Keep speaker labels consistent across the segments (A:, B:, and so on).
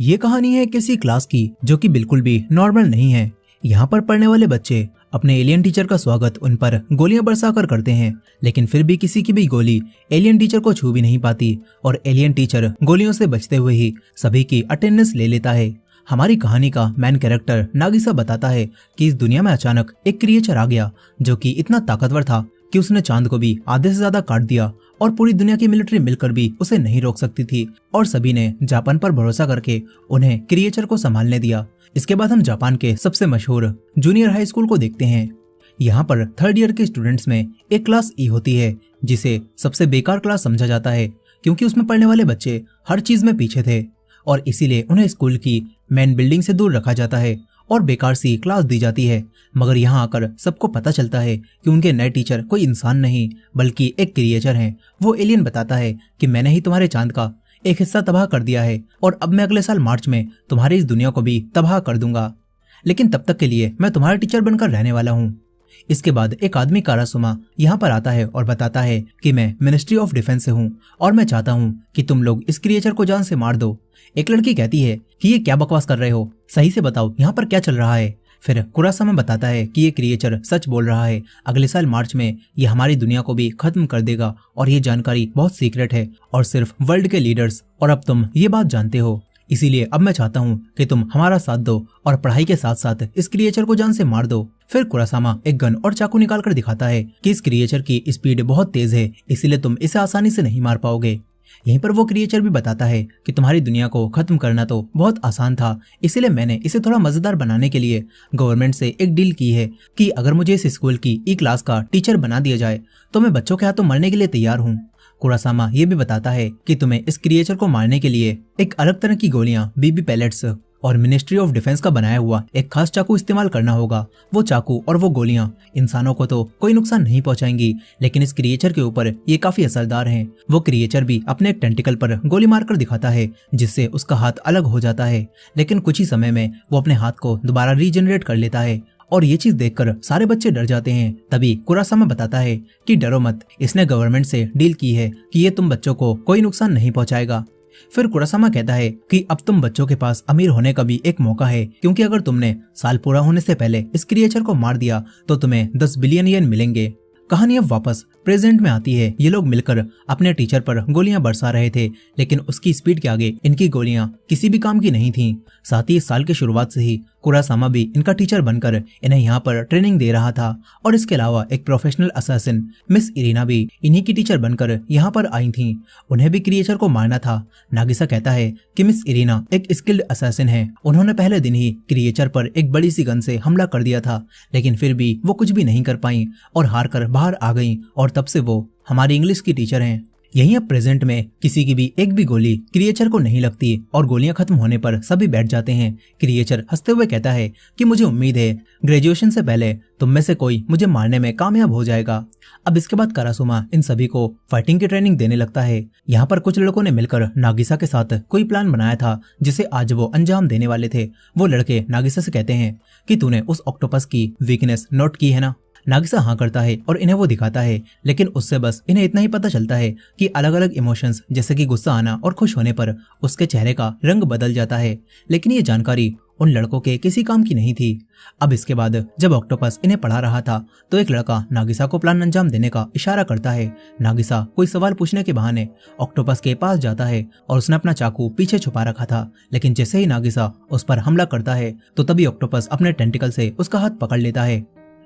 A: ये कहानी है किसी क्लास की जो कि बिल्कुल भी नॉर्मल नहीं है। यहाँ पर पढ़ने वाले बच्चे अपने एलियन टीचर का स्वागत उन पर गोलियां बरसाकर करते हैं, लेकिन फिर भी किसी की भी गोली एलियन टीचर को छू भी नहीं पाती और एलियन टीचर गोलियों से बचते हुए ही सभी की अटेंडेंस ले लेता है। हमारी कहानी का मेन कैरेक्टर नागिसा बताता है कि इस दुनिया में अचानक एक क्रिएचर आ गया जो कि इतना ताकतवर था कि उसने चांद को भी आधे से ज्यादा काट दिया और पूरी दुनिया की मिलिट्री मिलकर भी उसे नहीं रोक सकती थी और सभी ने जापान पर भरोसा करके उन्हें क्रिएचर को संभालने दिया। इसके बाद हम जापान के सबसे मशहूर जूनियर हाई स्कूल को देखते हैं। यहाँ पर थर्ड ईयर के स्टूडेंट्स में एक क्लास ई होती है जिसे सबसे बेकार क्लास समझा जाता है क्योंकि उसमें पढ़ने वाले बच्चे हर चीज में पीछे थे और इसीलिए उन्हें स्कूल की मेन बिल्डिंग से दूर रखा जाता है और बेकार सी क्लास दी जाती है। मगर यहाँ आकर सबको पता चलता है कि उनके नए टीचर कोई इंसान नहीं बल्कि एक क्रिएचर हैं। वो एलियन बताता है कि मैंने ही तुम्हारे चांद का एक हिस्सा तबाह कर दिया है और अब मैं अगले साल मार्च में तुम्हारी इस दुनिया को भी तबाह कर दूंगा, लेकिन तब तक के लिए मैं तुम्हारा टीचर बनकर रहने वाला हूँ। इसके बाद एक आदमी कारासुमा यहाँ पर आता है और बताता है कि मैं मिनिस्ट्री ऑफ डिफेंस से हूँ और मैं चाहता हूँ कि तुम लोग इस क्रिएचर को जान से मार दो। एक लड़की कहती है कि ये क्या बकवास कर रहे हो, सही से बताओ यहाँ पर क्या चल रहा है। फिर कुरासामा बताता है कि ये क्रिएचर सच बोल रहा है, अगले साल मार्च में ये हमारी दुनिया को भी खत्म कर देगा और ये जानकारी बहुत सीक्रेट है और सिर्फ वर्ल्ड के लीडर्स और अब तुम ये बात जानते हो। इसीलिए अब मैं चाहता हूँ कि तुम हमारा साथ दो और पढ़ाई के साथ साथ इस क्रिएचर को जान से मार दो। फिर कुरासामा एक गन और चाकू निकाल कर दिखाता है कि इस क्रिएचर की स्पीड बहुत तेज है, इसीलिए तुम इसे आसानी से नहीं मार पाओगे। यहीं पर वो क्रिएचर भी बताता है कि तुम्हारी दुनिया को खत्म करना तो बहुत आसान था, इसीलिए मैंने इसे थोड़ा मजेदार बनाने के लिए गवर्नमेंट से एक डील की है कि अगर मुझे इस स्कूल की ई क्लास का टीचर बना दिया जाए तो मैं बच्चों के हाथों मरने के लिए तैयार हूँ। कुरासामा ये भी बताता है कि तुम्हें इस क्रिएचर को मारने के लिए एक अलग तरह की गोलियां, बीबी पैलेट्स और मिनिस्ट्री ऑफ डिफेंस का बनाया हुआ एक खास चाकू इस्तेमाल करना होगा। वो चाकू और वो गोलियां इंसानों को तो कोई नुकसान नहीं पहुंचाएंगी, लेकिन इस क्रिएचर के ऊपर ये काफी असरदार हैं। वो क्रिएचर भी अपने एक टेंटिकल पर गोली मारकर दिखाता है जिससे उसका हाथ अलग हो जाता है, लेकिन कुछ ही समय में वो अपने हाथ को दोबारा रीजनरेट कर लेता है और ये चीज देखकर सारे बच्चे डर जाते हैं। तभी कुरासामा बताता है कि डरो मत, इसने गवर्नमेंट से डील की है कि ये तुम बच्चों को कोई नुकसान नहीं पहुंचाएगा। फिर कुरासामा कहता है कि अब तुम बच्चों के पास अमीर होने का भी एक मौका है, क्योंकि अगर तुमने साल पूरा होने से पहले इस क्रिएचर को मार दिया तो तुम्हें 10 बिलियन येन मिलेंगे। कहानी अब वापस प्रेजेंट में आती है। ये लोग मिलकर अपने टीचर पर गोलियां बरसा रहे थे, लेकिन उसकी स्पीड के आगे इनकी गोलियां किसी भी काम की नहीं थीं। साथ ही इस साल की शुरुआत से ही कुरासामा भी इनका टीचर बनकर इन्हें यहाँ पर ट्रेनिंग दे रहा था और इसके अलावा एक प्रोफेशनल असैसिन मिस इरीना भी इन्हीं की टीचर बनकर यहाँ पर आई थी। उन्हें भी क्रिएचर को मारना था। नागिसा कहता है कि मिस इरीना एक स्किल्ड असैसिन है, उन्होंने पहले दिन ही क्रिएचर पर एक बड़ी सी गन से हमला कर दिया था, लेकिन फिर भी वो कुछ भी नहीं कर पाई और हार कर बाहर आ गई और तब से वो हमारी इंग्लिश की टीचर हैं। यहीं अब प्रेजेंट में किसी की भी एक भी गोली क्रिएचर को नहीं लगती और गोलियां खत्म होने पर सभी बैठ जाते हैं। क्रिएचर हंसते हुए कहता है कि मुझे उम्मीद है ग्रेजुएशन से पहले तुम में से कोई मुझे मारने में कामयाब हो जाएगा। अब इसके बाद कारासुमा इन सभी को फाइटिंग की ट्रेनिंग देने लगता है। यहाँ पर कुछ लड़कों ने मिलकर नागिसा के साथ कोई प्लान बनाया था जिसे आज वो अंजाम देने वाले थे। वो लड़के नागिसा से कहते हैं कि तूने उस ऑक्टोपस की वीकनेस नोट की है ना। नागिसा हाँ करता है और इन्हें वो दिखाता है, लेकिन उससे बस इन्हें इतना ही पता चलता है कि अलग अलग इमोशंस जैसे कि गुस्सा आना और खुश होने पर उसके चेहरे का रंग बदल जाता है, लेकिन ये जानकारी उन लड़कों के किसी काम की नहीं थी। अब इसके बाद जब ऑक्टोपस इन्हें पढ़ा रहा था तो एक लड़का नागिसा को प्लान अंजाम देने का इशारा करता है। नागिसा कोई सवाल पूछने के बहाने ऑक्टोपस के पास जाता है और उसने अपना चाकू पीछे छुपा रखा था, लेकिन जैसे ही नागिसा उस पर हमला करता है तो तभी ऑक्टोपस अपने टेंटिकल से उसका हाथ पकड़ लेता है।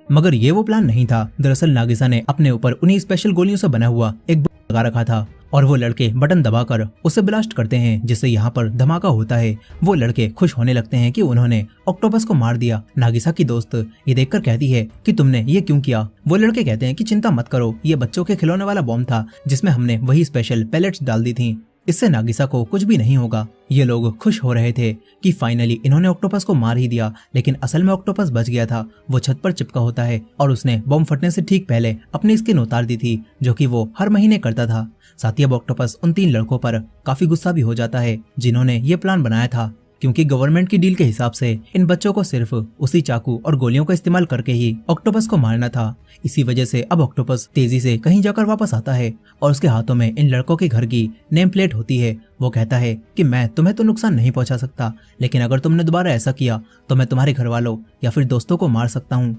A: मगर ये वो प्लान नहीं था। दरअसल नागिसा ने अपने ऊपर उन्हीं स्पेशल गोलियों से बना हुआ एक बम लगा रखा था और वो लड़के बटन दबाकर उसे ब्लास्ट करते हैं जिससे यहाँ पर धमाका होता है। वो लड़के खुश होने लगते हैं कि उन्होंने ऑक्टोपस को मार दिया। नागिसा की दोस्त ये देखकर कहती है कि तुमने ये क्यों किया। वो लड़के कहते हैं कि चिंता मत करो, ये बच्चों के खिलौने वाला बॉम्ब था जिसमें हमने वही स्पेशल पैलेट्स डाल दी थी, इससे नागिसा को कुछ भी नहीं होगा। ये लोग खुश हो रहे थे कि फाइनली इन्होंने ऑक्टोपस को मार ही दिया, लेकिन असल में ऑक्टोपस बच गया था। वो छत पर चिपका होता है और उसने बम फटने से ठीक पहले अपनी स्किन उतार दी थी, जो कि वो हर महीने करता था। साथ ही अब ऑक्टोपस उन 3 लड़कों पर काफी गुस्सा भी हो जाता है जिन्होंने ये प्लान बनाया था। क्योंकि गवर्नमेंट की डील के हिसाब से इन बच्चों को सिर्फ उसी चाकू और गोलियों का इस्तेमाल करके ही ऑक्टोपस को मारना था। इसी वजह से अब ऑक्टोपस तेजी से कहीं जाकर वापस आता है और उसके हाथों में इन लड़कों के घर की नेम प्लेट होती है। वो कहता है कि मैं तुम्हें तो नुकसान नहीं पहुंचा सकता, लेकिन अगर तुमने दोबारा ऐसा किया तो मैं तुम्हारे घर वालों या फिर दोस्तों को मार सकता हूँ।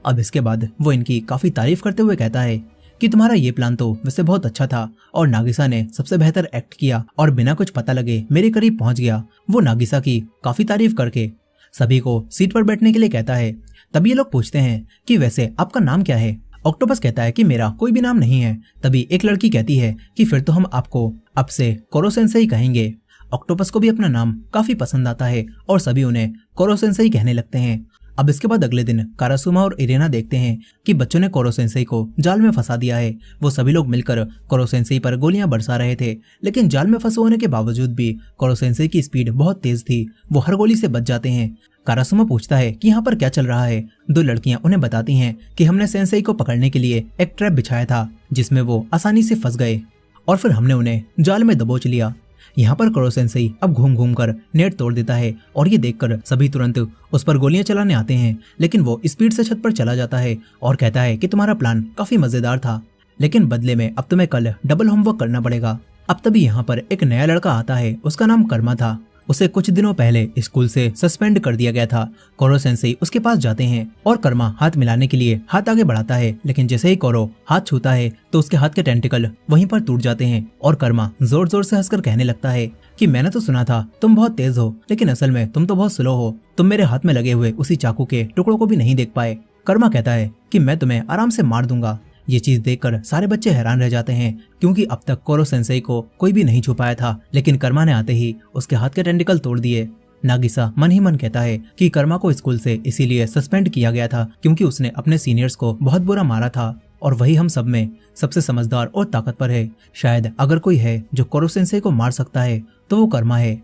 A: अब इसके बाद वो इनकी काफी तारीफ करते हुए कहता है कि तुम्हारा ये प्लान तो वैसे बहुत अच्छा था और नागिसा ने सबसे बेहतर एक्ट किया और बिना कुछ पता लगे मेरे करीब पहुंच गया। वो नागिसा की काफी तारीफ करके सभी को सीट पर बैठने के लिए कहता है। तभी ये लोग पूछते हैं कि वैसे आपका नाम क्या है। ऑक्टोपस कहता है कि मेरा कोई भी नाम नहीं है। तभी एक लड़की कहती है कि फिर तो हम आपको अब से कोरो सेंसेई कहेंगे। ऑक्टोपस को भी अपना नाम काफी पसंद आता है और सभी उन्हें कोरो सेंसेई कहने लगते हैं। अब इसके बाद अगले दिन कारासुमा और इरेना देखते हैं कि बच्चों ने कोरो सेंसेई को जाल में फंसा दिया है। वो सभी लोग मिलकर कोरो सेंसेई पर गोलियां बरसा रहे थे, लेकिन जाल में फंसे होने के बावजूद भी कोरो सेंसेई की स्पीड बहुत तेज थी। वो हर गोली से बच जाते हैं। कारासुमा पूछता है कि यहाँ पर क्या चल रहा है। दो लड़कियां उन्हें बताती हैं कि हमने सेंसेई को पकड़ने के लिए एक ट्रैप बिछाया था जिसमें वो आसानी से फंस गए और फिर हमने उन्हें जाल में दबोच लिया। यहाँ पर कोरो सेंसेई अब घूम घूम कर नेट तोड़ देता है और ये देखकर सभी तुरंत उस पर गोलियां चलाने आते हैं, लेकिन वो स्पीड से छत पर चला जाता है और कहता है कि तुम्हारा प्लान काफी मजेदार था, लेकिन बदले में अब तुम्हें कल डबल होमवर्क करना पड़ेगा। अब तभी यहाँ पर एक नया लड़का आता है। उसका नाम कर्मा था। उसे कुछ दिनों पहले स्कूल से सस्पेंड कर दिया गया था। कोरो सेंसेई उसके पास जाते हैं और कर्मा हाथ मिलाने के लिए हाथ आगे बढ़ाता है, लेकिन जैसे ही कोरो हाथ छूता है तो उसके हाथ के टेंटिकल वहीं पर टूट जाते हैं और कर्मा जोर जोर से हंसकर कहने लगता है कि मैंने तो सुना था तुम बहुत तेज हो, लेकिन असल में तुम तो बहुत स्लो हो। तुम मेरे हाथ में लगे हुए उसी चाकू के टुकड़ों को भी नहीं देख पाए। कर्मा कहता है कि मैं तुम्हें आराम से मार दूंगा। ये चीज देखकर सारे बच्चे हैरान रह जाते हैं, क्योंकि अब तक कोरो सेंसेई को कोई भी नहीं छुपाया था, लेकिन कर्मा ने आते ही उसके हाथ के टेंटिकल तोड़ दिए। नागिसा मन ही मन कहता है कि कर्मा को स्कूल से इसीलिए सस्पेंड किया गया था क्योंकि उसने अपने सीनियर्स को बहुत बुरा मारा था और वही हम सब में सबसे समझदार और ताकतवर है। शायद अगर कोई है जो कोरो सेंसेई को मार सकता है तो वो कर्मा है।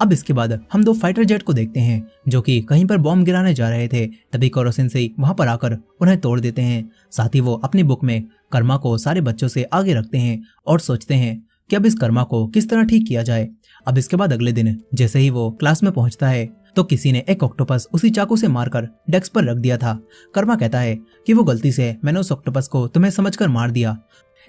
A: अब इसके बाद हम दो फाइटर जेट को देखते हैं जो कि कहीं पर बॉम्ब गिराने जा रहे थे। तभी कोरो सेंसेई वहां पर आकर उन्हें तोड़ देते हैं। साथ ही वो अपनी बुक में कर्मा को सारे बच्चों से आगे रखते हैं और सोचते हैं कि अब इस कर्मा को किस तरह ठीक किया जाए। अब इसके बाद अगले दिन जैसे ही वो क्लास में पहुंचता है तो किसी ने एक ऑक्टोपस उसी चाकू से मारकर डेस्क पर रख दिया था। कर्मा कहता है कि वो गलती से मैंने उस ऑक्टोपस को तुम्हें समझकर मार दिया,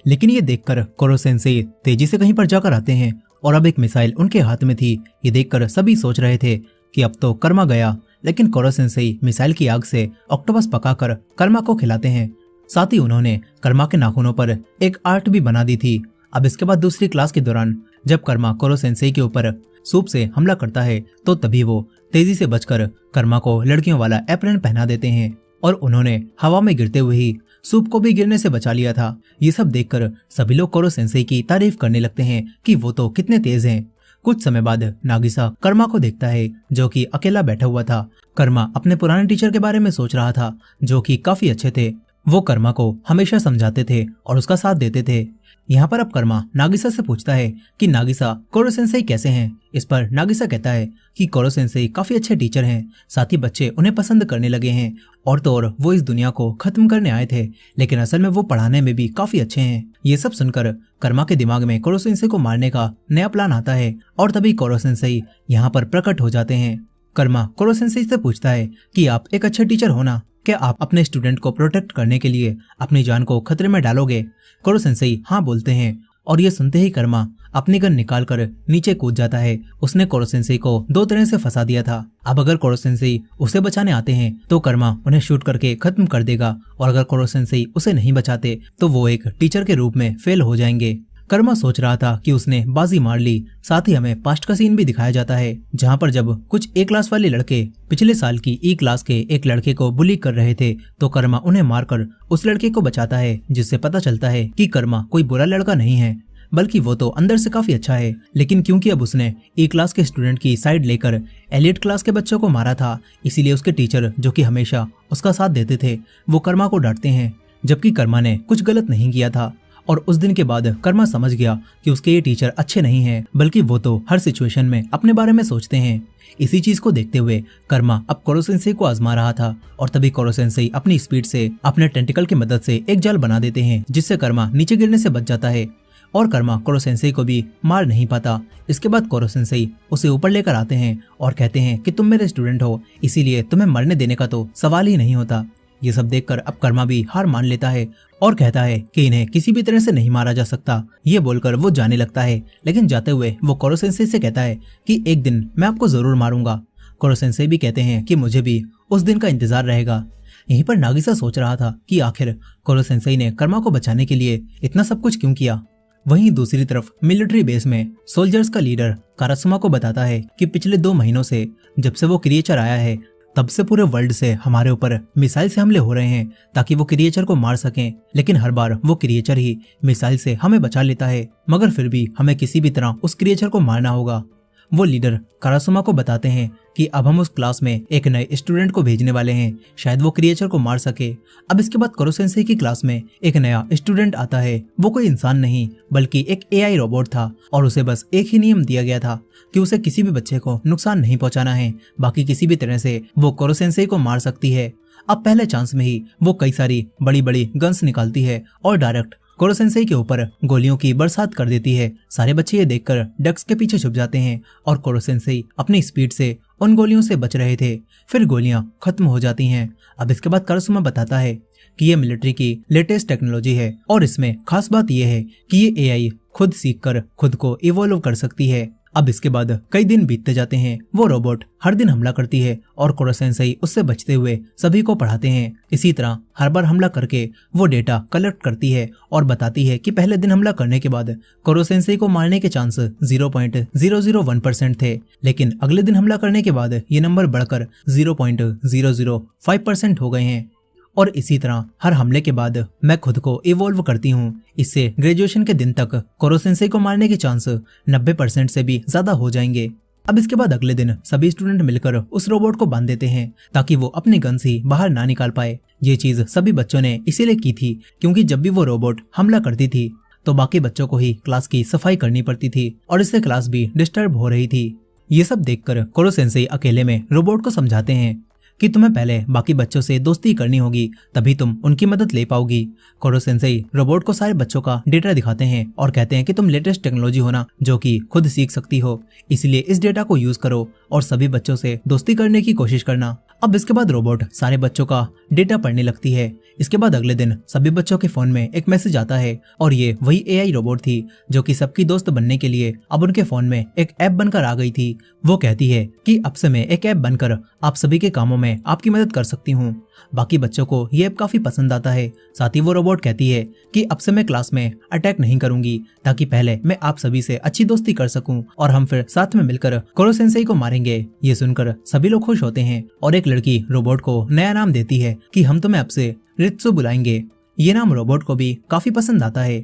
A: लेकिन ये देखकर कोरो सेंसेई तेजी से कहीं पर जाकर आते हैं और अब एक मिसाइल उनके हाथ में थी। ये देखकर सभी सोच रहे थे कि अब तो कर्मा गया, लेकिन कोरो सेंसेई मिसाइल की आग से ऑक्टोपस पकाकर कर्मा को खिलाते हैं। साथ ही उन्होंने कर्मा के नाखूनों पर एक आर्ट भी बना दी थी। अब इसके बाद दूसरी क्लास के दौरान जब कर्मा कोरो सेंसेई के ऊपर सूप से हमला करता है तो तभी वो तेजी से बचकर कर्मा को लड़कियों वाला एप्रन पहना देते हैं और उन्होंने हवा में गिरते हुए ही सूप को भी गिरने से बचा लिया था। ये सब देखकर सभी लोग कोरो सेंसेई की तारीफ करने लगते हैं कि वो तो कितने तेज हैं। कुछ समय बाद नागिसा कर्मा को देखता है जो कि अकेला बैठा हुआ था। कर्मा अपने पुराने टीचर के बारे में सोच रहा था जो कि काफी अच्छे थे। वो कर्मा को हमेशा समझाते थे और उसका साथ देते थे। यहाँ पर अब कर्मा नागिसा से पूछता है कि नागिसा कोरो सेंसेई कैसे हैं। इस पर नागिसा कहता है कि कोरो सेंसेई काफी अच्छे टीचर हैं, साथ ही बच्चे उन्हें पसंद करने लगे हैं और तो और वो इस दुनिया को खत्म करने आए थे, लेकिन असल में वो पढ़ाने में भी काफी अच्छे हैं। ये सब सुनकर कर्मा के दिमाग में कोरो सेंसेई को मारने का नया प्लान आता है और तभी कोरो सेंसेई यहाँ पर प्रकट हो जाते हैं। कर्मा कोरो सेंसेई से पूछता है कि आप एक अच्छे टीचर हो ना, क्या आप अपने स्टूडेंट को प्रोटेक्ट करने के लिए अपनी जान को खतरे में डालोगे। कोरो सेंसेई हाँ बोलते हैं और ये सुनते ही कर्मा अपनी गन निकालकर नीचे कूद जाता है। उसने कोरो सेंसेई को दो तरह से फंसा दिया था। अब अगर कोरो सेंसेई उसे बचाने आते हैं तो कर्मा उन्हें शूट करके खत्म कर देगा और अगर कोरो सेंसेई उसे नहीं बचाते तो वो एक टीचर के रूप में फेल हो जाएंगे। कर्मा सोच रहा था कि उसने बाजी मार ली। साथ ही हमें पास्ट का सीन भी दिखाया जाता है जहाँ पर जब कुछ ए क्लास वाले लड़के पिछले साल की ई क्लास के एक लड़के को बुली कर रहे थे तो कर्मा उन्हें मारकर उस लड़के को बचाता है, जिससे पता चलता है कि कर्मा कोई बुरा लड़का नहीं है बल्कि वो तो अंदर से काफी अच्छा है। लेकिन क्योंकि अब उसने ई क्लास के स्टूडेंट की साइड लेकर एलिट क्लास के बच्चों को मारा था, इसीलिए उसके टीचर जो कि हमेशा उसका साथ देते थे वो कर्मा को डांटते हैं, जबकि कर्मा ने कुछ गलत नहीं किया था। और उस दिन के बाद कर्मा समझ गया कि उसके ये टीचर अच्छे नहीं हैं, बल्कि वो तो हर सिचुएशन में अपने बारे में सोचते हैं। इसी चीज को देखते हुए कर्मा अब कोरो सेंसेई को आजमा रहा था और तभी कोरो सेंसेई अपनी स्पीड से अपने टेंटिकल की मदद से एक जाल बना देते हैं जिससे कर्मा नीचे गिरने से बच जाता है। और कर्मा कोरो सेंसेई को भी मार नहीं पाता। इसके बाद कोरो सेंसेई उसे ऊपर लेकर आते हैं और कहते हैं कि तुम मेरे स्टूडेंट हो, इसीलिए तुम्हें मरने देने का तो सवाल ही नहीं होता। ये सब देखकर अब कर्मा भी हार मान लेता है और कहता है कि इन्हें किसी भी तरह से नहीं मारा जा सकता। ये बोलकर वो जाने लगता है, लेकिन जाते हुए वो कोरो सेंसेई से कहता है कि एक दिन मैं आपको जरूर मारूंगा। कोरो सेंसेई भी कहते हैं कि मुझे भी उस दिन का इंतजार रहेगा। यहीं पर नागिसा सोच रहा था कि आखिर कोरो सेंसेई ने कर्मा को बचाने के लिए इतना सब कुछ क्यों किया। वहीं दूसरी तरफ मिलिट्री बेस में सोल्जर्स का लीडर कारासुमा को बताता है कि पिछले 2 महीनों से जब से वो क्रिएचर आया है तब से पूरे वर्ल्ड से हमारे ऊपर मिसाइल से हमले हो रहे हैं ताकि वो क्रिएचर को मार सकें, लेकिन हर बार वो क्रिएचर ही मिसाइल से हमें बचा लेता है, मगर फिर भी हमें किसी भी तरह उस क्रिएचर को मारना होगा। वो लीडर कारासुमा को बताते हैं कि अब हम उस क्लास में एक नए स्टूडेंट को भेजने वाले हैं, शायद वो क्रिएचर को मार सके। अब इसके बाद कोरो सेंसेई की क्लास में एक नया स्टूडेंट आता है। वो कोई इंसान नहीं बल्कि एक एआई रोबोट था और उसे बस एक ही नियम दिया गया था कि उसे किसी भी बच्चे को नुकसान नहीं पहुंचाना है, बाकी किसी भी तरह से वो कोरो सेंसेई को मार सकती है। अब पहले चांस में ही वो कई सारी बड़ी बड़ी गन्स निकालती है और डायरेक्ट कोरो सेंसेई के ऊपर गोलियों की बरसात कर देती है। सारे बच्चे ये देखकर डक्स के पीछे छुप जाते हैं और कोरो सेंसेई अपनी स्पीड से उन गोलियों से बच रहे थे। फिर गोलियां खत्म हो जाती हैं। अब इसके बाद कारासुमा बताता है कि ये मिलिट्री की लेटेस्ट टेक्नोलॉजी है और इसमें खास बात यह है कि ये एआई खुद सीखकर खुद को इवॉल्व कर सकती है। अब इसके बाद कई दिन बीतते जाते हैं। वो रोबोट हर दिन हमला करती है और कोरो सेंसेई उससे बचते हुए सभी को पढ़ाते हैं। इसी तरह हर बार हमला करके वो डेटा कलेक्ट करती है और बताती है कि पहले दिन हमला करने के बाद कोरो सेंसेई को मारने के चांस 0.001% थे, लेकिन अगले दिन हमला करने के बाद ये नंबर बढ़कर 0.005% हो गए हैं। और इसी तरह हर हमले के बाद मैं खुद को इवॉल्व करती हूँ। इससे ग्रेजुएशन के दिन तक कोरो सेंसेई को मारने के चांस 90% से भी ज्यादा हो जाएंगे। अब इसके बाद अगले दिन सभी स्टूडेंट मिलकर उस रोबोट को बांध देते हैं ताकि वो अपनी गन से बाहर ना निकाल पाए। ये चीज सभी बच्चों ने इसीलिए की थी क्योंकि जब भी वो रोबोट हमला करती थी तो बाकी बच्चों को ही क्लास की सफाई करनी पड़ती थी और इससे क्लास भी डिस्टर्ब हो रही थी। ये सब देखकर कोरो सेंसेई अकेले में रोबोट को समझाते हैं कि तुम्हें पहले बाकी बच्चों से दोस्ती करनी होगी, तभी तुम उनकी मदद ले पाओगी। कोरो सेंसेई रोबोट को सारे बच्चों का डेटा दिखाते हैं और कहते हैं कि तुम लेटेस्ट टेक्नोलॉजी हो ना, जो कि खुद सीख सकती हो, इसलिए इस डेटा को यूज करो और सभी बच्चों से दोस्ती करने की कोशिश करना। अब इसके बाद रोबोट सारे बच्चों का डेटा पढ़ने लगती है। इसके बाद अगले दिन सभी बच्चों के फोन में एक मैसेज आता है और ये वही एआई रोबोट थी जो कि सबकी दोस्त बनने के लिए अब उनके फोन में एक ऐप बनकर आ गई थी। वो कहती है कि अब से मैं एक ऐप बनकर आप सभी के कामों में आपकी मदद कर सकती हूँ। बाकी बच्चों को ये ऐप काफी पसंद आता है। साथ ही वो रोबोट कहती है कि अब से मैं क्लास में अटैक नहीं करूंगी ताकि पहले मैं आप सभी से अच्छी दोस्ती कर सकूं और हम फिर साथ में मिलकर कोरो सेंसेई को मारेंगे। ये सुनकर सभी लोग खुश होते हैं और एक लड़की रोबोट को नया नाम देती है कि हम तुम्हें अब से रित्सु बुलाएंगे। ये नाम रोबोट को भी काफी पसंद आता है।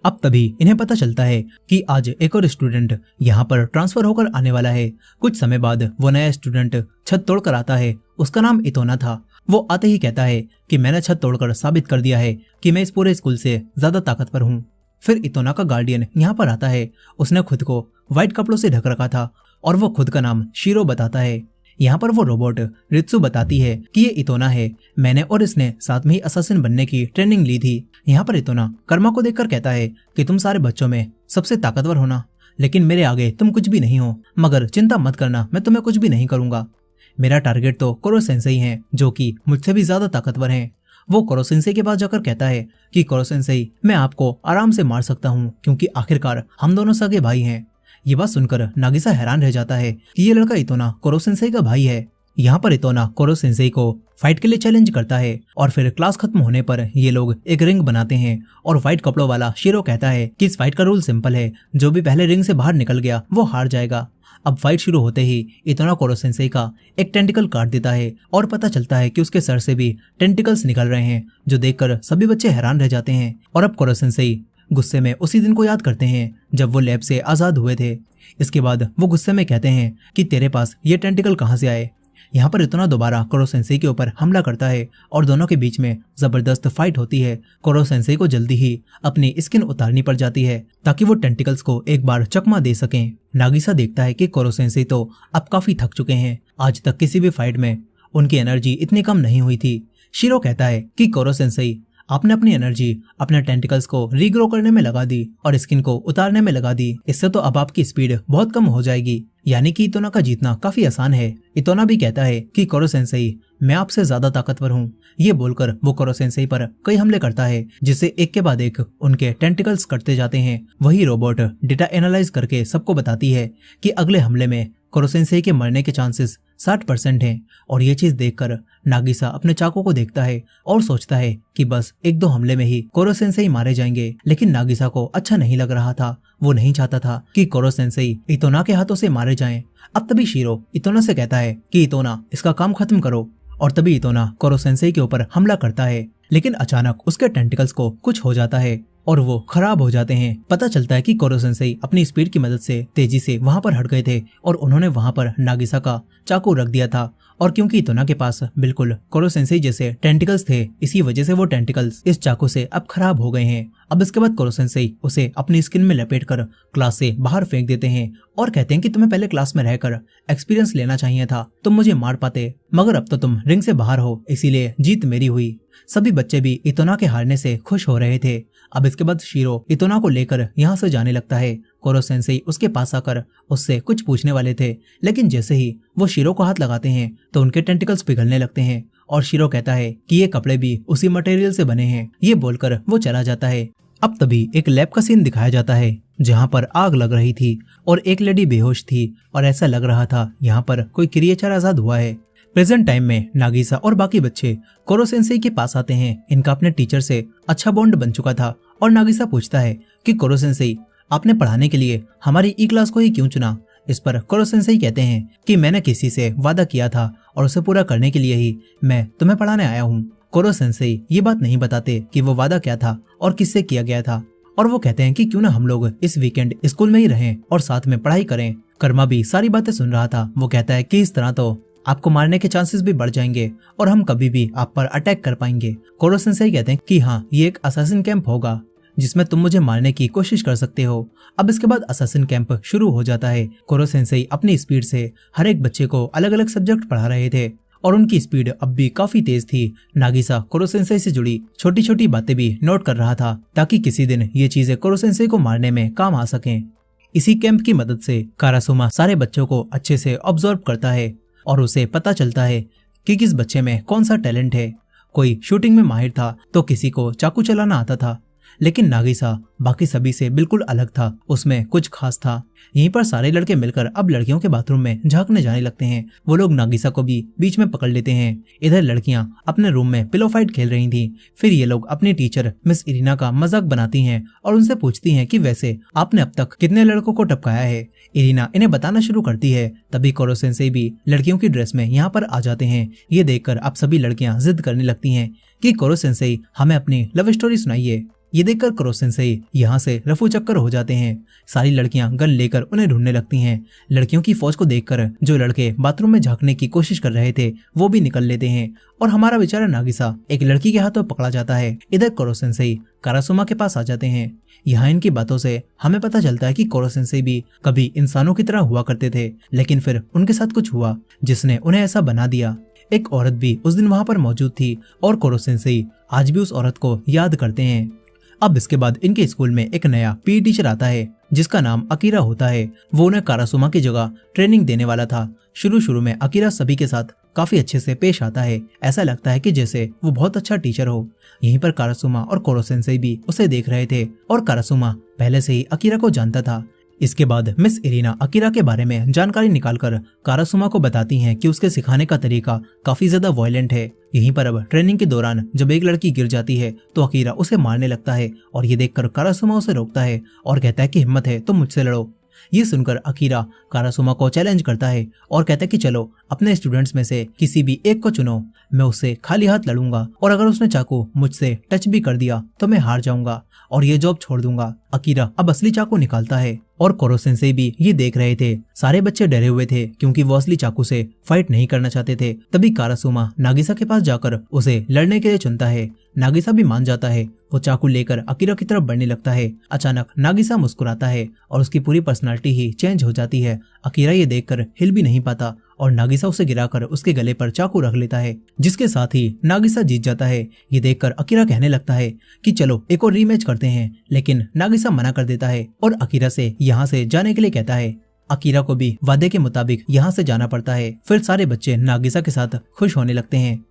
A: अब तभी इन्हें पता चलता है कि आज एक और स्टूडेंट यहाँ पर ट्रांसफर होकर आने वाला है। कुछ समय बाद वो नया स्टूडेंट छत तोड़कर आता है। उसका नाम इतोना था। वो आते ही कहता है कि मैंने छत तोड़कर साबित कर दिया है कि मैं इस पूरे स्कूल से ज्यादा ताकतवर हूँ। फिर इतोना का गार्डियन यहाँ पर आता है। उसने खुद को व्हाइट कपड़ों से ढक रखा था और वो खुद का नाम शीरो बताता है। यहाँ पर वो रोबोट रित्सु बताती है कि ये इतोना है, मैंने और इसने साथ में ही असासिन बनने की ट्रेनिंग ली थी। यहाँ पर इतोना कर्मा को देखकर कहता है कि तुम सारे बच्चों में सबसे ताकतवर हो ना, लेकिन मेरे आगे तुम कुछ भी नहीं हो, मगर चिंता मत करना, मैं तुम्हें कुछ भी नहीं करूंगा। मेरा टारगेट तो कोरो सेंसेई है जो कि मुझसे भी ज्यादा ताकतवर हैं। वो कोरो सेंसेई के पास जाकर कहता है कि कोरो सेंसेई, मैं आपको आराम से मार सकता हूँ क्योंकि आखिरकार हम दोनों सगे भाई हैं। ये बात सुनकर नागिसा हैरान रह जाता है कि ये लड़का इतोना कोरो सेंसेई का भाई है। यहाँ पर इतोना कोरो सेंसेई को फाइट के लिए चैलेंज करता है और फिर क्लास खत्म होने पर ये लोग एक रिंग बनाते हैं और व्हाइट कपड़ों वाला शीरो कहता है कि इस फाइट का रूल सिंपल है, जो भी पहले रिंग से बाहर निकल गया वो हार जाएगा। अब फाइट शुरू होते ही इतोना कोरो सेंसेई का एक टेंटिकल काट देता है और पता चलता है कि उसके सर से भी टेंटिकल्स निकल रहे हैं, जो देखकर सभी बच्चे हैरान रह जाते हैं। और अब कोरो सेंसेई गुस्से में उसी दिन को याद करते हैं जब वो लैब से आजाद हुए थे। इसके बाद वो गुस्से में कहते हैं कि तेरे पास ये टेंटिकल कहाँ से आए। यहाँ पर इतोना दोबारा कोरो सेंसेई के ऊपर हमला करता है और दोनों के बीच में जबरदस्त फाइट होती है। कोरो सेंसेई को जल्दी ही अपनी स्किन उतारनी पड़ जाती है ताकि वो टेंटिकल्स को एक बार चकमा दे सकें। नागिसा देखता है कि कोरो सेंसेई तो अब काफी थक चुके हैं। आज तक किसी भी फाइट में उनकी एनर्जी इतनी कम नहीं हुई थी। शीरो कहता है कि कोरो सेंसेई, आपने अपनी एनर्जी अपने टेंटिकल्स को रीग्रो करने में लगा दी और स्किन को उतारने में लगा दी। इससे तो अब आपकी स्पीड बहुत कम हो जाएगी, यानी कि इतोना का जीतना काफी आसान है। इतोना भी कहता है कि कोरो सेंसेई, मैं आपसे ज्यादा ताकतवर हूँ। ये बोलकर वो कोरो सेंसेई पर कई हमले करता है, जिससे एक के बाद एक उनके टेंटिकल्स कटते जाते हैं। वही रोबोट डेटा एनालाइज करके सबको बताती है कि अगले हमले में कोरो सेंसेई के मरने के चांसेस 60% हैं। और ये चीज देखकर नागिसा अपने चाकू को देखता है और सोचता है कि बस 1-2 हमले में ही कोरो सेंसेई मारे जाएंगे। लेकिन नागिसा को अच्छा नहीं लग रहा था। वो नहीं चाहता था कि कोरो सेंसेई इतोना के हाथों से मारे जाएं। अब तभी शीरो इतोना से कहता है कि इतोना, इसका काम खत्म करो। और तभी इतोना कोरो सेंसेई के ऊपर हमला करता है, लेकिन अचानक उसके टेंटिकल्स को कुछ हो जाता है और वो खराब हो जाते हैं। पता चलता है कि कोरो सेंसेई अपनी स्पीड की मदद से तेजी से वहां पर हट गए थे और उन्होंने वहां पर नागिसा का चाकू रख दिया था। और क्योंकि इतोना के पास बिल्कुल कोरो सेंसेई जैसे टेंटिकल्स थे, इसी वजह से वो टेंटिकल्स इस चाकू से अब खराब हो गए हैं। अब इसके बाद कोरो सेंसेई उसे अपनी स्किन में लपेटकर क्लास से बाहर फेंक देते हैं और कहते हैं कि तुम्हें पहले क्लास में रहकर एक्सपीरियंस लेना चाहिए था, तुम मुझे मार पाते, मगर अब तो तुम रिंग से बाहर हो, इसीलिए जीत मेरी हुई। सभी बच्चे भी इतोना के हारने से खुश हो रहे थे। अब इसके बाद शीरो इतोना को लेकर यहाँ से जाने लगता है। कोरो सेंसेई उसके पास आकर उससे कुछ पूछने वाले थे, लेकिन जैसे ही वो शीरो को हाथ लगाते हैं तो उनके टेंटिकल्स पिघलने लगते हैं और शीरो कहता है कि ये कपड़े भी उसी मटेरियल से बने हैं। ये बोलकर वो चला जाता है। अब तभी एक लैब का सीन दिखाया जाता है जहाँ पर आग लग रही थी और एक लेडी बेहोश थी और ऐसा लग रहा था यहाँ पर कोई क्रिएचर आजाद हुआ है। प्रेजेंट टाइम में नागिसा और बाकी बच्चे कोरो सेंसेई के पास आते हैं। इनका अपने टीचर से अच्छा बॉन्ड बन चुका था और नागिसा पूछता है कि कोरो सेंसेई, आपने पढ़ाने के लिए हमारी ई क्लास को ही क्यों चुना? इस पर कोरो सेंसेई कहते हैं कि मैंने किसी से वादा किया था और उसे पूरा करने के लिए ही मैं तुम्हें पढ़ाने आया हूँ। कोरो सेंसेई ये बात नहीं बताते कि वो वादा क्या था और किससे किया गया था, और वो कहते हैं कि क्यों ना हम लोग इस वीकेंड स्कूल में ही रहें और साथ में पढ़ाई करें। कर्मा भी सारी बातें सुन रहा था। वो कहता है कि इस तरह तो आपको मारने के चांसेस भी बढ़ जाएंगे और हम कभी भी आप पर अटैक कर पाएंगे। कोरो सेंसेई कहते हैं कि हाँ, ये एक असैसिन कैंप होगा जिसमें तुम मुझे मारने की कोशिश कर सकते हो। अब इसके बाद असैसिन कैंप शुरू हो जाता है। कोरो सेंसेई अपनी स्पीड से हर एक बच्चे को अलग अलग सब्जेक्ट पढ़ा रहे थे और उनकी स्पीड अब भी काफी तेज थी। नागिसा कोरो सेंसेई से जुड़ी छोटी छोटी बातें भी नोट कर रहा था ताकि किसी दिन ये चीजें कोरो सेंसेई को मारने में काम आ सकें। इसी कैंप की मदद से कारासुमा सारे बच्चों को अच्छे से ऑब्जर्व करता है और उसे पता चलता है कि किस बच्चे में कौन सा टैलेंट है। कोई शूटिंग में माहिर था तो किसी को चाकू चलाना आता था, लेकिन नागिसा बाकी सभी से बिल्कुल अलग था, उसमें कुछ खास था। यहीं पर सारे लड़के मिलकर अब लड़कियों के बाथरूम में झांकने जाने लगते हैं। वो लोग नागिसा को भी बीच में पकड़ लेते हैं। इधर लड़कियां अपने रूम में पिलो फाइट खेल रही थी। फिर ये लोग अपनी टीचर मिस इरीना का मजाक बनाती हैं और उनसे पूछती हैं कि वैसे आपने अब तक कितने लड़कों को टपकाया है। इरीना इन्हें बताना शुरू करती है। तभी कोरो सेंसेई भी लड़कियों की ड्रेस में यहाँ पर आ जाते हैं। ये देखकर अब सभी लड़कियां जिद करने लगती हैं कि कोरो सेंसेई हमें अपनी लव स्टोरी सुनाइए। ये देखकर कोरो सेंसेई यहाँ से रफू चक्कर हो जाते हैं। सारी लड़कियां गन लेकर उन्हें ढूंढने लगती हैं। लड़कियों की फौज को देखकर जो लड़के बाथरूम में झांकने की कोशिश कर रहे थे वो भी निकल लेते हैं और हमारा बेचारा नागिसा एक लड़की के हाथों पकड़ा जाता है। इधर कोरो सेंसेई कारासुमा के पास आ जाते हैं। यहाँ इनकी बातों से हमें पता चलता है कि कोरो सेंसेई भी कभी इंसानों की तरह हुआ करते थे, लेकिन फिर उनके साथ कुछ हुआ जिसने उन्हें ऐसा बना दिया। एक औरत भी उस दिन वहां पर मौजूद थी और कोरो सेंसेई आज भी उस औरत को याद करते हैं। अब इसके बाद इनके स्कूल में एक नया पीई टीचर आता है जिसका नाम अकीरा होता है। वो उन्हें कारासुमा की जगह ट्रेनिंग देने वाला था। शुरू में अकीरा सभी के साथ काफी अच्छे से पेश आता है। ऐसा लगता है कि जैसे वो बहुत अच्छा टीचर हो। यहीं पर कारासुमा और कोरो सेंसेई भी उसे देख रहे थे और कारासुमा पहले से ही अकीरा को जानता था। इसके बाद मिस इरीना अकीरा के बारे में जानकारी निकालकर कारासुमा को बताती हैं कि उसके सिखाने का तरीका काफी ज्यादा वायलेंट है। यहीं पर अब ट्रेनिंग के दौरान जब एक लड़की गिर जाती है तो अकीरा उसे मारने लगता है और ये देखकर कारासुमा उसे रोकता है और कहता है कि हिम्मत है तो मुझसे लड़ो। ये सुनकर अकीरा कारासुमा को चैलेंज करता है और कहता है कि चलो अपने स्टूडेंट्स में से किसी भी एक को चुनो, मैं उससे खाली हाथ लड़ूंगा और अगर उसने चाकू मुझसे टच भी कर दिया तो मैं हार जाऊंगा और ये जॉब छोड़ दूंगा। अकीरा अब असली चाकू निकालता है और कोरो सेंसेई भी ये देख रहे थे। सारे बच्चे डरे हुए थे क्योंकि वो असली चाकू से फाइट नहीं करना चाहते थे। तभी कारासुमा नागिसा के पास जाकर उसे लड़ने के लिए चुनता है। नागिसा भी मान जाता है। वो चाकू लेकर अकीरा की तरफ बढ़ने लगता है। अचानक नागिसा मुस्कुराता है और उसकी पूरी पर्सनालिटी ही चेंज हो जाती है। अकीरा ये देखकर हिल भी नहीं पाता और नागिसा उसे गिराकर उसके गले पर चाकू रख लेता है, जिसके साथ ही नागिसा जीत जाता है। ये देखकर अकीरा कहने लगता है कि चलो एक और रीमैच करते हैं, लेकिन नागिसा मना कर देता है और अकीरा से यहाँ से जाने के लिए कहता है। अकीरा को भी वादे के मुताबिक यहाँ से जाना पड़ता है। फिर सारे बच्चे नागिसा के साथ खुश होने लगते हैं।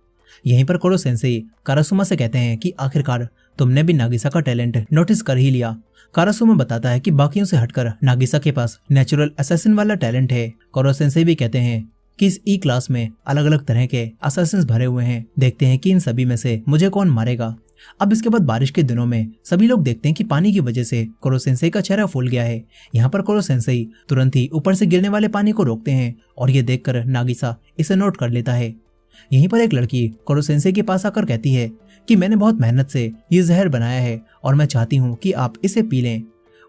A: यहीं पर कोरो सेंसेई कारासुमा से कहते हैं कि आखिरकार तुमने भी नागिसा का टैलेंट नोटिस कर ही लिया। कारासुमा बताता है कि बाकियों से हटकर नागिसा के पास नेचुरल असैसिन वाला टैलेंट है। कोरो सेंसेई भी कहते हैं कि इस ई क्लास में अलग अलग तरह के असैसिन्स भरे हुए हैं, देखते हैं कि इन सभी में से मुझे कौन मारेगा। अब इसके बाद बारिश के दिनों में सभी लोग देखते हैं कि पानी की वजह से कोरो सेंसेई का चेहरा फूल गया है। यहाँ पर कोरो सेंसेई तुरंत ही ऊपर से गिरने वाले पानी को रोकते हैं और ये देखकर नागिसा इसे नोट कर लेता है। यहीं पर एक लड़की कोरो सेंसेई के पास आकर कहती है कि मैंने बहुत मेहनत से ये जहर बनाया है और मैं चाहती हूँ कि आप इसे पी लें।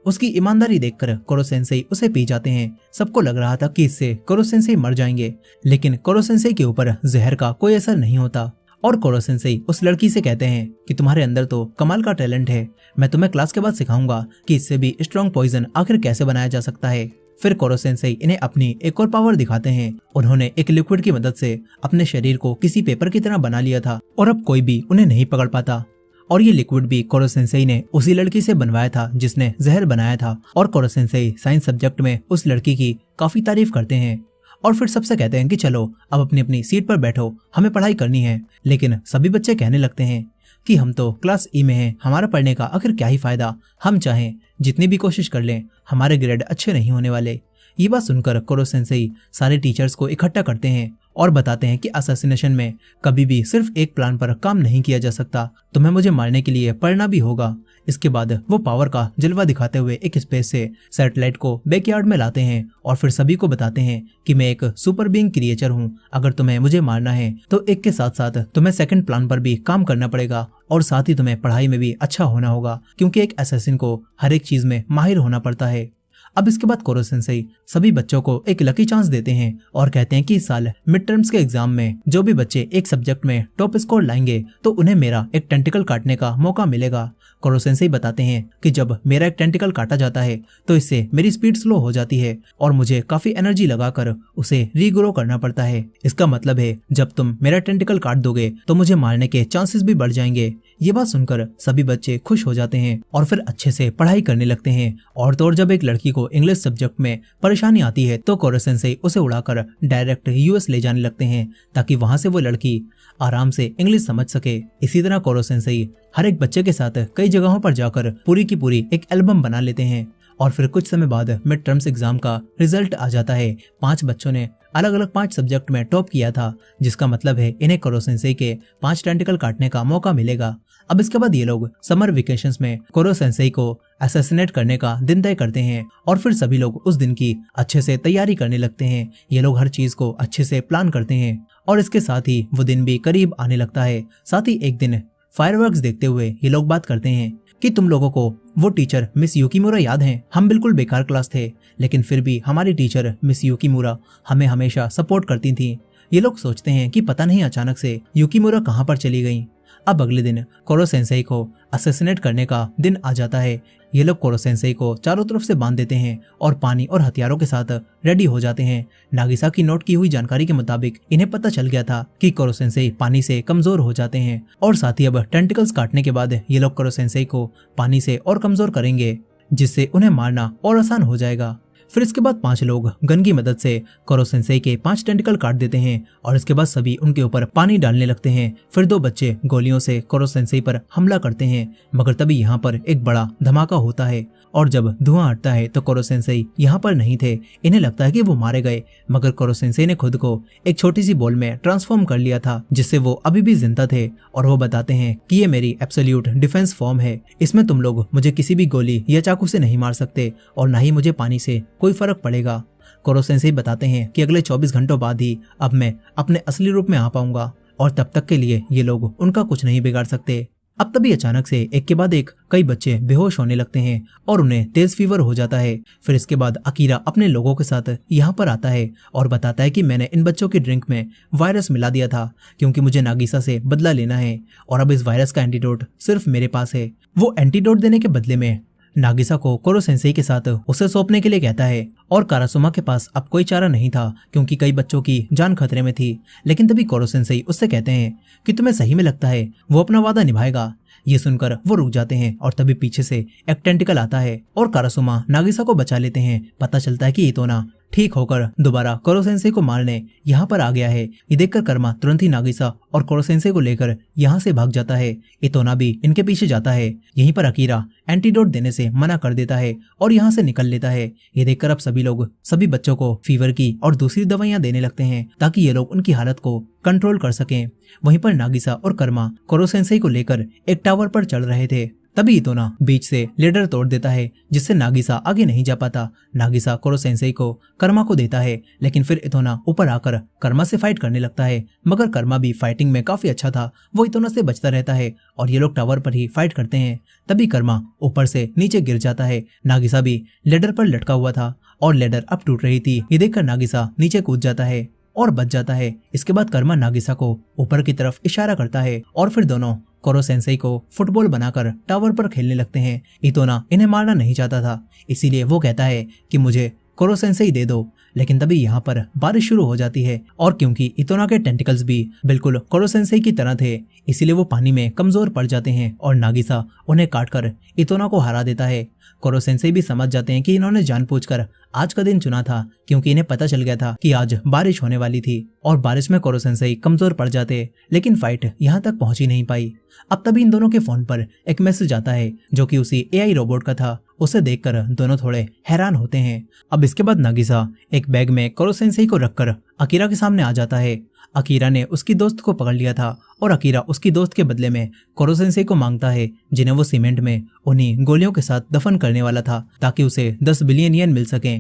A: उसकी ईमानदारी देखकर कोरो सेंसेई उसे पी जाते हैं। सबको लग रहा था कि इससे कोरो सेंसेई मर जाएंगे, लेकिन कोरो सेंसेई के ऊपर जहर का कोई असर नहीं होता और कोरो सेंसेई उस लड़की से कहते हैं कि तुम्हारे अंदर तो कमाल का टैलेंट है, मैं तुम्हें क्लास के बाद सिखाऊंगा कि इससे भी स्ट्रॉन्ग पॉइजन आखिर कैसे बनाया जा सकता है। फिर कोरो सेंसेई इन्हें अपनी एक और पावर दिखाते हैं। उन्होंने एक लिक्विड की मदद से अपने शरीर को किसी पेपर की तरह बना लिया था और अब कोई भी उन्हें नहीं पकड़ पाता। और ये लिक्विड भी कोरो सेंसेई ने उसी लड़की से बनवाया था जिसने जहर बनाया था। और कोरो सेंसेई साइंस सब्जेक्ट में उस लड़की की काफी तारीफ करते हैं और फिर सबसे कहते हैं कि चलो अब अपनी अपनी सीट पर बैठो, हमें पढ़ाई करनी है। लेकिन सभी बच्चे कहने लगते हैं कि हम तो क्लास ई में हैं, हमारा पढ़ने का आखिर क्या ही फायदा, हम चाहें जितनी भी कोशिश कर लें हमारे ग्रेड अच्छे नहीं होने वाले। ये बात सुनकर कोरो सेंसेई सारे टीचर्स को इकट्ठा करते हैं और बताते हैं कि असैसिनेशन में कभी भी सिर्फ एक प्लान पर काम नहीं किया जा सकता, तुम्हें मुझे मारने के लिए पढ़ना भी होगा। इसके बाद वो पावर का जलवा दिखाते हुए एक स्पेस से सैटेलाइट को बैकयार्ड में लाते हैं और फिर सभी को बताते हैं कि मैं एक सुपर बीइंग क्रिएचर हूँ, अगर तुम्हें मुझे मारना है तो एक के साथ साथ तुम्हें सेकंड प्लान पर भी काम करना पड़ेगा और साथ ही तुम्हें पढ़ाई में भी अच्छा होना होगा, क्योंकि एक असैसिन को हर एक चीज में माहिर होना पड़ता है। अब इसके बाद कोरो सेंसेई सभी बच्चों को एक लकी चांस देते हैं और कहते हैं कि इस साल मिड टर्म्स के एग्जाम में जो भी बच्चे एक सब्जेक्ट में टॉप स्कोर लाएंगे तो उन्हें मेरा एक टेंटिकल काटने का मौका मिलेगा। कोरो सेंसेई बताते हैं कि जब मेरा एक टेंटिकल काटा जाता है तो इससे मेरी स्पीड स्लो हो जाती है और मुझे काफी एनर्जी लगाकर उसे रीग्रो करना पड़ता है। इसका मतलब है जब तुम मेरा टेंटिकल काट दोगे तो मुझे मारने के चांसेस भी बढ़ जाएंगे। ये बात सुनकर सभी बच्चे खुश हो जाते हैं और फिर अच्छे से पढ़ाई करने लगते हैं। और तो और जब एक लड़की को इंग्लिश सब्जेक्ट में परेशानी आती है तो कोरो सेंसेई उसे उड़ाकर डायरेक्ट यूएस ले जाने लगते हैं ताकि वहां से वो लड़की आराम से इंग्लिश समझ सके। इसी तरह कोरो सेंसेई हर एक बच्चे के साथ कई जगहों पर जाकर पूरी की पूरी एक एल्बम बना लेते हैं। और फिर कुछ समय बाद मिड टर्म्स एग्जाम का रिजल्ट आ जाता है। 5 बच्चों ने अलग अलग 5 सब्जेक्ट में टॉप किया था, जिसका मतलब है इन्हें कोरो सेंसेई के 5 टेंटिकल काटने का मौका मिलेगा। अब इसके बाद ये लोग समर वेकेशंस में कोरो सेंसेई को असैसिनेट करने का दिन तय करते हैं और फिर सभी लोग उस दिन की अच्छे से तैयारी करने लगते हैं। ये लोग हर चीज को अच्छे से प्लान करते हैं और इसके साथ ही वो दिन भी करीब आने लगता है। साथ ही एक दिन फायरवर्क्स देखते हुए ये लोग बात करते हैं कि तुम लोगों को वो टीचर मिस युकीमुरा याद है? हम बिल्कुल बेकार क्लास थे, लेकिन फिर भी हमारी टीचर मिस युकीमुरा हमें हमेशा सपोर्ट करती थी। ये लोग सोचते हैं कि पता नहीं अचानक से युकीमुरा कहाँ पर चली गई। अब अगले दिन कोरो सेंसेई को असैसिनेट करने का दिन आ जाता है। ये लोग कोरो सेंसेई को चारों तरफ से बांध देते हैं और पानी और हथियारों के साथ रेडी हो जाते हैं। नागिसा की नोट की हुई जानकारी के मुताबिक इन्हें पता चल गया था कि कोरो सेंसेई पानी से कमजोर हो जाते हैं और साथ ही अब टेंटिकल्स काटने के बाद ये लोग कोरो सेंसेई को पानी से और कमजोर करेंगे, जिससे उन्हें मारना और आसान हो जाएगा। फिर इसके बाद 5 लोग गन की मदद से कोरो सेंसेई के 5 टेंटिकल काट देते हैं और इसके बाद सभी उनके ऊपर पानी डालने लगते हैं। फिर 2 बच्चे गोलियों से कोरो सेंसेई पर हमला करते हैं, मगर तभी यहाँ पर एक बड़ा धमाका होता है और जब धुआं हटता है तो कोरो सेंसेई यहाँ पर नहीं थे। इन्हें लगता है कि वो मारे गए, मगर कोरो सेंसेई ने खुद को एक छोटी सी बॉल में ट्रांसफॉर्म कर लिया था, जिससे वो अभी भी जिंदा थे। और वो बताते हैं कि ये मेरी एब्सोल्यूट डिफेंस फॉर्म है, इसमें तुम लोग मुझे किसी भी गोली या चाकू से नहीं मार सकते और ना ही मुझे पानी से कोई फर्क पड़ेगा। कोरो सेंसेई बताते हैं कि अगले 24 घंटों बाद ही अब मैं अपने असली रूप में आ पाऊंगा और तब तक के लिए ये लोग उनका कुछ नहीं बिगाड़ सकते। अब तभी अचानक से एक के बाद एक कई बच्चे बेहोश होने लगते हैं और उन्हें तेज फीवर हो जाता है। फिर इसके बाद अकीरा अपने लोगों के साथ यहाँ पर आता है और बताता है कि मैंने इन बच्चों की ड्रिंक में वायरस मिला दिया था क्योंकि मुझे नागिसा से बदला लेना है और अब इस वायरस का एंटीडोट सिर्फ मेरे पास है। वो एंटीडोट देने के बदले में नागिसा को कोरो सेंसेई के साथ उसे सौंपने के लिए कहता है और कारासुमा के पास अब कोई चारा नहीं था क्योंकि कई बच्चों की जान खतरे में थी। लेकिन तभी कोरो सेंसेई उससे कहते हैं कि तुम्हें सही में लगता है वो अपना वादा निभाएगा। ये सुनकर वो रुक जाते हैं और तभी पीछे से एक टेंटिकल आता है और कारासुमा नागिसा को बचा लेते हैं। पता चलता है कि इतोना ठीक होकर दोबारा कोरो सेंसेई को मारने यहाँ पर आ गया है। ये देखकर कर्मा तुरंत ही नागिसा और कोरो सेंसेई को लेकर यहाँ से भाग जाता है। इतोना भी इनके पीछे जाता है। यहीं पर अकीरा एंटीडोट देने से मना कर देता है और यहाँ से निकल लेता है। ये देखकर अब सभी लोग सभी बच्चों को फीवर की और दूसरी दवाइयाँ देने लगते हैं ताकि ये लोग उनकी हालत को कंट्रोल कर सकें। वहीं पर नागिसा और कर्मा कोरो सेंसेई को लेकर एक टावर पर चढ़ रहे थे। तभी इतोना बीच से लेडर तोड़ देता है जिससे नागिसा आगे नहीं जा पाता। नागिसा कोरो सेंसेई को कर्मा को देता है लेकिन फिर इतोना ऊपर आकर कर्मा से फाइट करने लगता है। मगर कर्मा भी फाइटिंग में काफी अच्छा था, वो इतोना से बचता रहता है और ये लोग टावर पर ही फाइट करते हैं। तभी कर्मा ऊपर से नीचे गिर जाता है। नागिसा भी लेडर पर लटका हुआ था और लेडर अब टूट रही थी। ये देखकर नागिसा नीचे कूद जाता है और बच जाता है। इसके बाद कर्मा नागिसा को ऊपर की तरफ इशारा करता है और फिर दोनों कोरो सेंसेई को फुटबॉल बनाकर टावर पर खेलने लगते हैं। इतोना इन्हें मारना नहीं चाहता था, इसीलिए वो कहता है कि मुझे कोरो सेंसेई दे दो। लेकिन तभी यहाँ पर बारिश शुरू हो जाती है और क्योंकि इतोना के टेंटिकल्स भी बिल्कुल कोरो सेंसेई की तरह थे, इसीलिए वो पानी में कमजोर पड़ जाते हैं और नागिसा उन्हें काटकर इतोना को हरा देता है। कोरो सेंसेई भी समझ जाते हैं कि इन्होंने जानबूझकर आज का दिन चुना था क्योंकि इन्हें पता चल गया था कि आज बारिश होने वाली थी और बारिश में कोरो सेंसेई कमजोर पड़ जाते, लेकिन फाइट यहाँ तक पहुंच ही नहीं पाई। अब तभी इन दोनों के फोन पर एक मैसेज आता है जो कि उसी एआई रोबोट का था। उसे देखकर दोनों थोड़े हैरान होते हैं। अब इसके बाद नागिसा एक बैग में कोरो सेंसेई को रखकर अकीरा के सामने आ जाता है। अकीरा ने उसकी दोस्त को पकड़ लिया था और अकीरा उसकी दोस्त के बदले में कोरो सेंसेई को मांगता है जिन्हें वो सीमेंट में उन्हीं गोलियों के साथ दफन करने वाला था ताकि उसे 10 बिलियन येन मिल सके।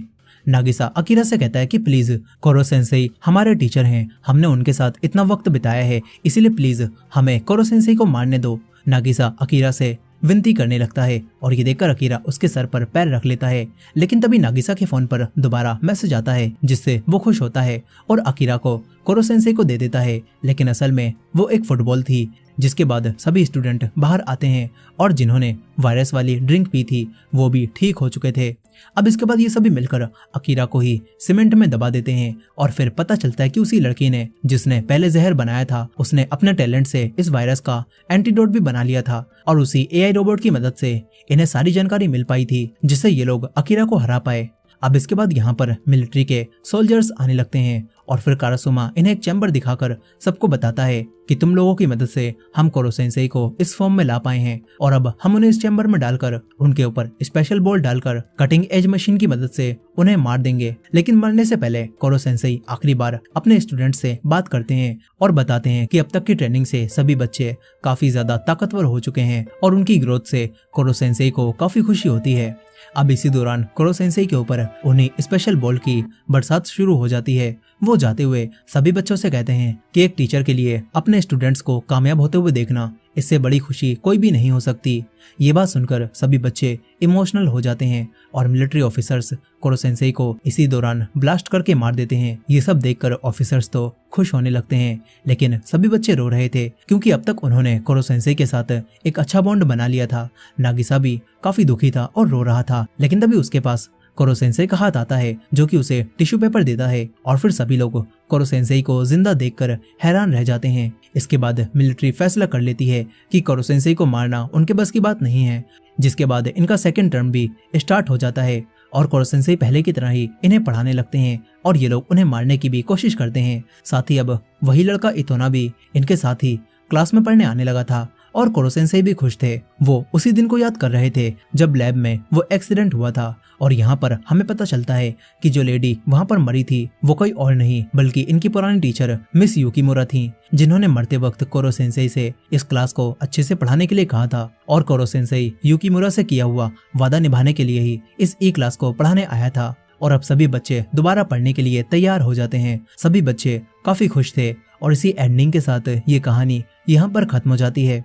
A: नागिसा अकीरा से कहता है कि प्लीज कोरो सेंसेई हमारे टीचर हैं, हमने उनके साथ इतना वक्त बिताया है, इसीलिए प्लीज हमें कोरो सेंसेई को मारने दो। नागिसा अकीरा से विनती करने लगता है और ये देखकर अकीरा उसके सर पर पैर रख लेता है। लेकिन तभी नागिसा के फोन पर दोबारा मैसेज आता है जिससे वो खुश होता है और अकीरा को कोरो सेंसेई को दे देता है। लेकिन असल में वो एक फुटबॉल थी। जिसके बाद सभी स्टूडेंट बाहर आते हैं और जिन्होंने वायरस वाली ड्रिंक पी थी वो भी ठीक हो चुके थे। अब इसके बाद ये सभी मिलकर अकीरा को ही सीमेंट में दबा देते हैं और फिर पता चलता है कि उसी लड़की ने जिसने पहले जहर बनाया था उसने अपने टैलेंट से इस वायरस का एंटीडोट भी बना लिया था और उसी एआई रोबोट की मदद से इन्हें सारी जानकारी मिल पाई थी जिससे ये लोग अकीरा को हरा पाए। अब इसके बाद यहाँ पर मिलिट्री के सोल्जर्स आने लगते हैं और फिर कारासुमा इन्हें एक चैम्बर दिखाकर सबको बताता है कि तुम लोगों की मदद से हम कोरो सेंसेई को इस फॉर्म में ला पाए हैं और अब हम उन्हें इस चैम्बर में डालकर उनके ऊपर स्पेशल बॉल डालकर कटिंग एज मशीन की मदद से उन्हें मार देंगे। लेकिन मरने से पहले कोरो सेंसेई आखिरी बार अपने स्टूडेंट से बात करते हैं और बताते हैं कि अब तक की ट्रेनिंग से सभी बच्चे काफी ज्यादा ताकतवर हो चुके हैं और उनकी ग्रोथ से कोरो सेंसेई को काफी खुशी होती है। अब इसी दौरान कोरो सेंसेई के ऊपर उन्हें स्पेशल बॉल की बरसात शुरू हो जाती है। वो जाते हुए सभी बच्चों से कहते हैं कि एक टीचर के लिए अपने स्टूडेंट्स को कामयाब होते हुए देखना इससे बड़ी खुशी कोई भी नहीं हो सकती। ये बात सुनकर सभी बच्चे इमोशनल हो जाते हैं और मिलिट्री ऑफिसर्स कोरो सेंसेई को इसी दौरान ब्लास्ट करके मार देते हैं। ये सब देखकर ऑफिसर्स तो खुश होने लगते हैं लेकिन सभी बच्चे रो रहे थे क्योंकि अब तक उन्होंने कोरो सेंसेई के साथ एक अच्छा बॉन्ड बना लिया था। नागिसा भी काफी दुखी था और रो रहा था। लेकिन तभी उसके पास कोरो सेंसेई का हाथ आता है जो कि उसे टिश्यू पेपर देता है और फिर सभी लोग कोरो सेंसेई को जिंदा देखकर हैरान रह जाते हैं। इसके बाद मिलिट्री फैसला कर लेती है कि कोरो सेंसेई को मारना उनके बस की बात नहीं है, जिसके बाद इनका सेकंड टर्म भी स्टार्ट हो जाता है और कोरो सेंसेई पहले की तरह ही इन्हें पढ़ाने लगते हैं और ये लोग उन्हें मारने की भी कोशिश करते हैं। साथ ही अब वही लड़का इतोना भी इनके साथ ही क्लास में पढ़ने आने लगा था और कोरो सेंसेई भी खुश थे। वो उसी दिन को याद कर रहे थे जब लैब में वो एक्सीडेंट हुआ था और यहाँ पर हमें पता चलता है कि जो लेडी वहाँ पर मरी थी वो कोई और नहीं बल्कि इनकी पुरानी टीचर मिस युकीमुरा थी, जिन्होंने मरते वक्त कोरो सेंसेई से इस क्लास को अच्छे से पढ़ाने के लिए कहा था और कोरो सेंसेई युकीमुरा से किया हुआ वादा निभाने के लिए ही इस ई क्लास को पढ़ाने आया था। और अब सभी बच्चे दोबारा पढ़ने के लिए तैयार हो जाते हैं। सभी बच्चे काफी खुश थे और इसी एंडिंग के साथ ये कहानी यहाँ पर खत्म हो जाती है।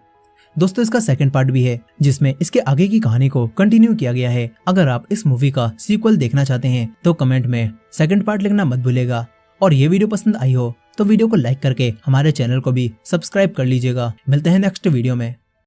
A: दोस्तों इसका सेकंड पार्ट भी है जिसमें इसके आगे की कहानी को कंटिन्यू किया गया है। अगर आप इस मूवी का सीक्वल देखना चाहते हैं तो कमेंट में सेकंड पार्ट लिखना मत भूलेगा और ये वीडियो पसंद आई हो तो वीडियो को लाइक करके हमारे चैनल को भी सब्सक्राइब कर लीजिएगा। मिलते हैं नेक्स्ट वीडियो में।